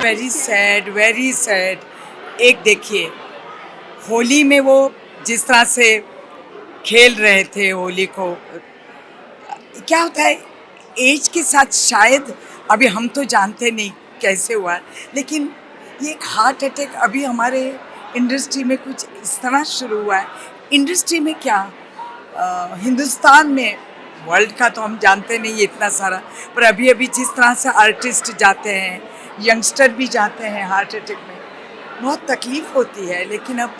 Very sad, very sad. एक देखिए, होली में वो जिस तरह से खेल रहे थे होली को, क्या होता है एज के साथ शायद, अभी हम तो जानते नहीं कैसे हुआ, लेकिन ये एक हार्ट अटैक अभी हमारे इंडस्ट्री में कुछ इस तरह शुरू हुआ है। इंडस्ट्री में क्या, हिंदुस्तान में, वर्ल्ड का तो हम जानते नहीं है इतना सारा, पर अभी अभी जिस तरह से आर्टिस्ट जाते हैं, यंगस्टर भी जाते हैं हार्ट अटैक में, बहुत तकलीफ़ होती है। लेकिन अब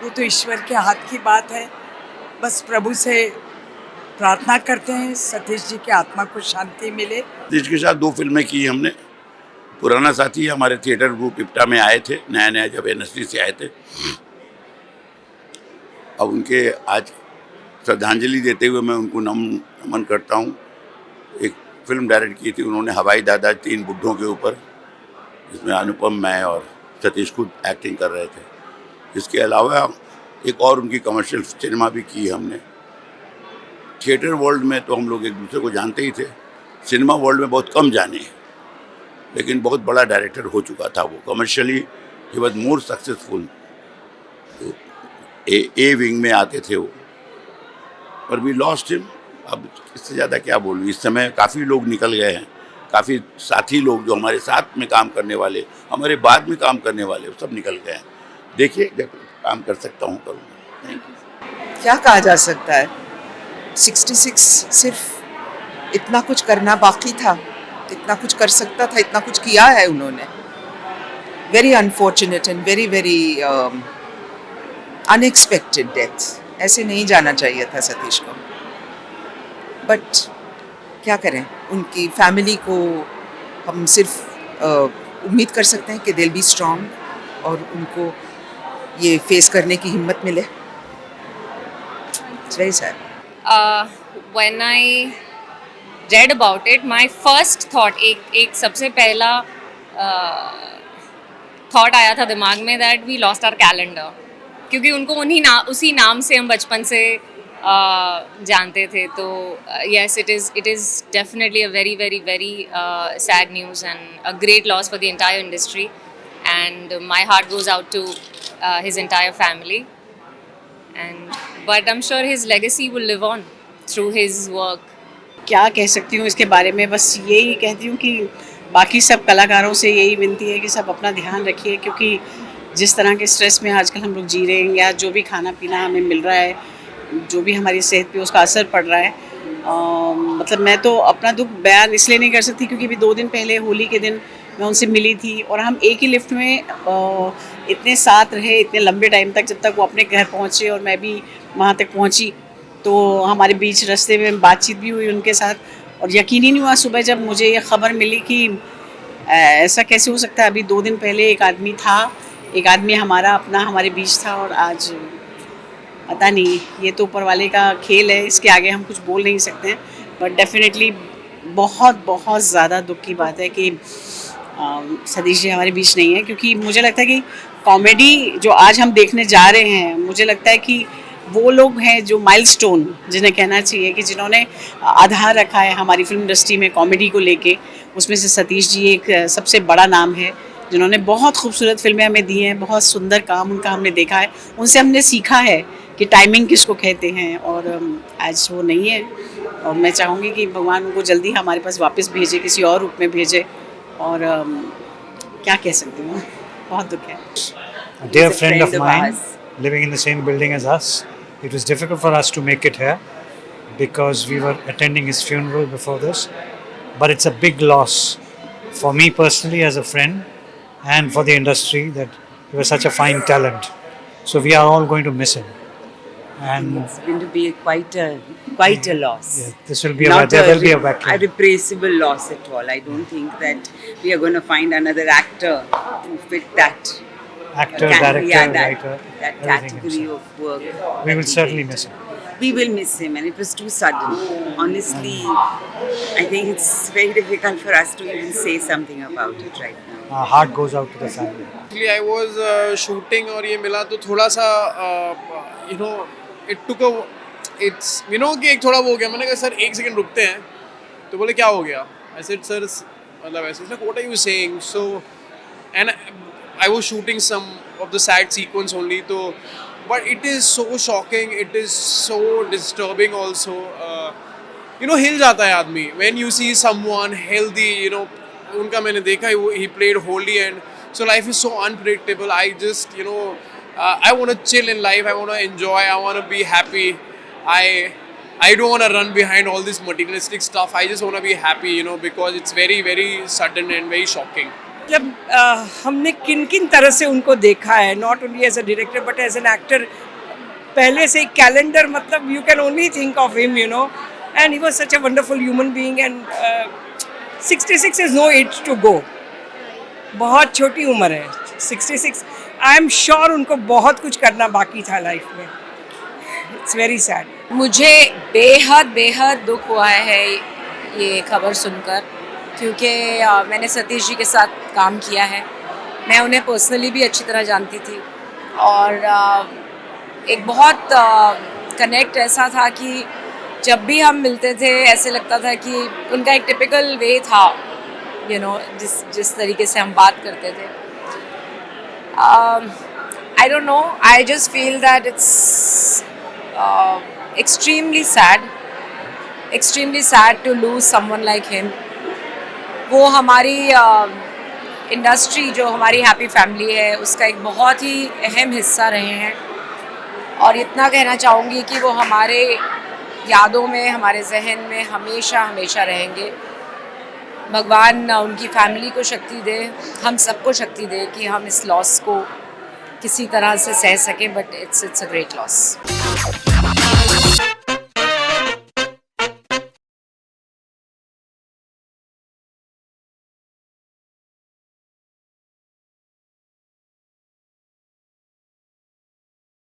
ये तो ईश्वर के हाथ की बात है। बस प्रभु से प्रार्थना करते हैं सतीश जी की आत्मा को शांति मिले। सतीश के साथ 2 फिल्में की हमने। पुराना साथी हमारे थिएटर ग्रुप इप्टा में आए थे, नया नया जब एनएसडी से आए थे। अब उनके आज श्रद्धांजलि देते हुए मैं उनको नमन करता हूँ। एक फिल्म डायरेक्ट की थी उन्होंने, हवाई दादा 3 बुड्ढों के ऊपर, जिसमें अनुपम, मैं और सतीश खुद एक्टिंग कर रहे थे। इसके अलावा एक और उनकी कमर्शियल सिनेमा भी की हमने। थिएटर वर्ल्ड में तो हम लोग एक दूसरे को जानते ही थे, सिनेमा वर्ल्ड में बहुत कम जाने, लेकिन बहुत बड़ा डायरेक्टर हो चुका था वो। Commercially he was more successful. A wing में आते थे वो, पर वी लॉस्ट हिम। अब इससे ज़्यादा क्या बोलूँ, इस समय काफ़ी लोग निकल गए हैं, काफ़ी साथी लोग जो हमारे साथ में काम करने वाले, हमारे बाद में काम करने वाले, सब निकल गए हैं। देखिए जब काम कर सकता हूँ करूँगा। Thank you. क्या कहा जा सकता है, 66 सिर्फ इतना कुछ करना बाकी था, इतना कुछ कर सकता था, इतना कुछ किया है उन्होंने। Very unfortunate and very very unexpected death. ऐसे नहीं जाना चाहिए था सतीश को, बट क्या करें, उनकी फैमिली को हम सिर्फ उम्मीद कर सकते हैं कि दे विल बी स्ट्रॉन्ग और उनको ये फेस करने की हिम्मत मिले। It's very sad. When I read about it, my first thought, एक सबसे पहला थॉट आया था दिमाग में, that we lost our calendar, क्योंकि उनको उसी नाम से हम बचपन से जानते थे। तो yes, it is definitely a very very very sad news and a great loss for the entire industry, and my heart goes out to his entire family, but I'm sure his legacy will live on through his work. क्या कह सकती हूँ इसके बारे में, बस यही कहती हूँ कि बाकी सब कलाकारों से यही विनती है कि सब अपना ध्यान रखिए, क्योंकि जिस तरह के स्ट्रेस में आजकल हम लोग जी रहे हैं, या जो भी खाना पीना हमें मिल रहा है, जो भी हमारी सेहत पे उसका असर पड़ रहा है, मतलब मैं तो अपना दुख बयान इसलिए नहीं कर सकती क्योंकि अभी 2 दिन पहले होली के दिन मैं उनसे मिली थी और हम एक ही लिफ्ट में इतने साथ रहे इतने लंबे टाइम तक, जब तक वो अपने घर पहुँचे और मैं भी वहाँ तक पहुँची। तो हमारे बीच रास्ते में बातचीत भी हुई उनके साथ, और यकीन ही नहीं हुआ सुबह जब मुझे ये खबर मिली कि ऐसा कैसे हो सकता है। अभी 2 दिन पहले एक आदमी था, एक आदमी हमारा अपना हमारे बीच था, और आज पता नहीं, ये तो ऊपर वाले का खेल है, इसके आगे हम कुछ बोल नहीं सकते हैं। बट डेफिनेटली बहुत बहुत ज़्यादा दुख की बात है कि सतीश जी हमारे बीच नहीं है, क्योंकि मुझे लगता है कि कॉमेडी जो आज हम देखने जा रहे हैं, मुझे लगता है कि वो लोग हैं जो माइलस्टोन जिन्हें कहना चाहिए कि जिन्होंने आधार रखा है हमारी फिल्म इंडस्ट्री में कॉमेडी को लेके, उसमें से सतीश जी एक सबसे बड़ा नाम है, जिन्होंने बहुत खूबसूरत फिल्में हमें दी हैं, बहुत सुंदर काम उनका हमने देखा है, उनसे हमने सीखा है कि टाइमिंग किसको कहते हैं, और आज वो नहीं है। और मैं चाहूँगी कि भगवान उनको जल्दी हमारे पास वापस भेजे, किसी और रूप में भेजे, और क्या कह सकती हूँ, बहुत दुख है। A dear friend of mine living in the same building as us. It was difficult for us to make it here because we were attending his funeral before this. But it's a big loss for me personally as a friend and for the industry, that he was such a fine talent. So we are all going to miss him. And it's going to be quite a loss. yeah, this will be there will be a vacuum. Irreplaceable loss at all. I don't think that we are going to find another actor to fit that Actor, director, writer, that everything category himself. of work. We will certainly miss him. We will miss him, and it was too sudden. Honestly, I think it's very difficult for us to even say something about it right now. Our heart goes out to the family. Actually, I was shooting और ये मिला तो थोड़ा सा you know it took a it's you know कि एक थोड़ा वो हो गया। मैंने कहा सर 1 सेकंड रुकते हैं, तो बोले क्या हो गया? I said sir मतलब ऐसे ना what are you saying? So and I was shooting some of the sad sequence only. So, but it is so shocking. It is so disturbing also. हिल जाता है आदमी when you see someone healthy. उनका मैंने देखा he played wholly, and so life is so unpredictable. I just I want to chill in life. I want to enjoy. I want to be happy. I don't want to run behind all this materialistic stuff. I just want to be happy, because it's very, very sudden and very shocking. मतलब हमने किन किन तरह से उनको देखा है, not only as a director but as an actor. पहले से कैलेंडर, मतलब you can only think of him, and he was such a wonderful human being. And 66 is no age to go. बहुत छोटी उम्र है 66. आई एम श्योर उनको बहुत कुछ करना बाकी था लाइफ में. It's very sad. मुझे बेहद बेहद दुख हुआ है ये खबर सुनकर, क्योंकि मैंने सतीश जी के साथ काम किया है. मैं उन्हें पर्सनली भी अच्छी तरह जानती थी, और एक बहुत कनेक्ट ऐसा था कि जब भी हम मिलते थे ऐसे लगता था कि उनका एक टिपिकल वे था, जिस तरीके से हम बात करते थे. I don't know, I just feel that it's extremely sad to lose someone like him. वो हमारी इंडस्ट्री, जो हमारी हैप्पी फैमिली है, उसका एक बहुत ही अहम हिस्सा रहे हैं. और इतना कहना चाहूँगी कि वो हमारे यादों में, हमारे जहन में हमेशा हमेशा रहेंगे. भगवान उनकी फैमिली को शक्ति दे, हम सबको शक्ति दे कि हम इस लॉस को किसी तरह से सह सकें. But it's a great loss.